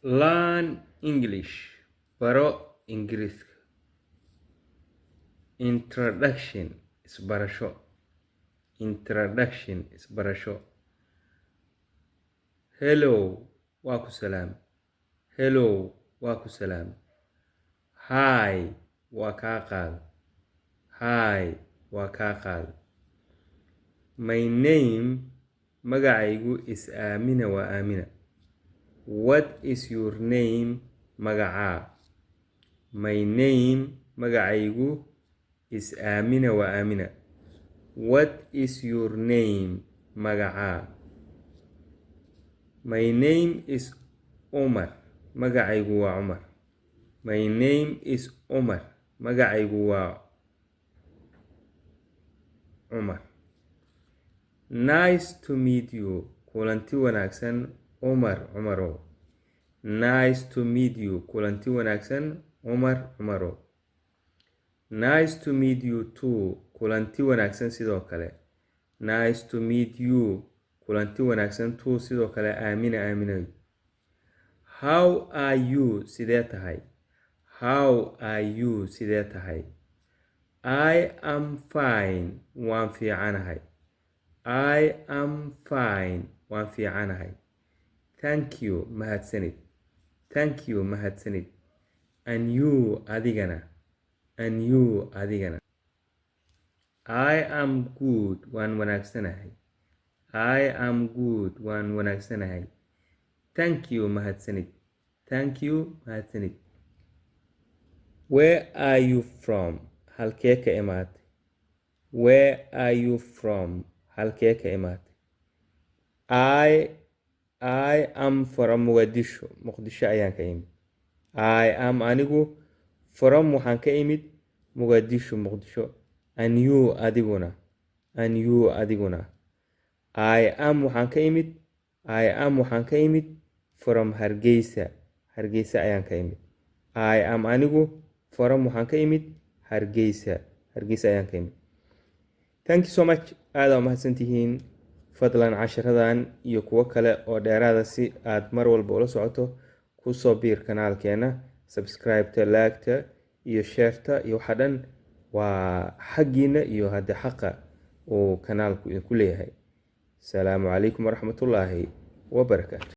Learn English. Baro Ingiriiska. Introduction isbarasho. Introduction isbarasho. Hello waa ku salaam. Hello waa ku salaam. Hi waa kaa qaad. Hi waa kaa qaad. My name magacaygu is Aamina waa Aamina. What is your name magacaa? My name magacaygu is Aamina waa Aamina. What is your name magacaa? My name is Umar magacaygu waa Umar. My name is Umar magacaygu waa Umar. Nice to meet you kulanti wanaagsan Umar Umaro. Nice to meet you kulanti wanaagsan Umar Umaro. Nice to meet you too kulanti wanaagsan sidoo kale. Nice to meet you kulanti wanaagsan too sidoo kale Aamina Aamina. How are you sidee tahay? How are you sidee tahay? I am fine waan fiicanahay. I am fine waan fiicanahay. Thank you mahadsanid. Thank you mahadsanid. And you adigana. And you adigana. I am good waan wanaagsanahay. I am good waan wanaagsanahay. Thank you mahadsanid. Thank you mahadsanid. Where are you from? Halkee ka imaatay? Where are you from? Halkee ka imaatay? I am from Mogadishu. Muqdisho ayaan ka imid. I am anigu from waxaan ka imid Mogadishu Muqdisho. And you adiguna. And you adiguna. I am waxaan ka imid. I am waxaan ka imid from Hargeysa. Hargeysa ayaan ka imid. I am anigu from waxaan ka imid Hargeysa. Hargeysa ayaan ka imid. Thank you so much. aad waa mahadsantihiin. fadlan casharadan iyo kuwo kale oo dheeraada si aad mar walba ula socoto ku soo biir kanaalkeena. Subscribe-ta, like-ta iyo share-ta iyo waxa dhan waa xaggiina iyo hadda xaqa uu kanaalku idinku leeyahay. Asalaamu calaykum waraxmatullaahi wabarakaatu.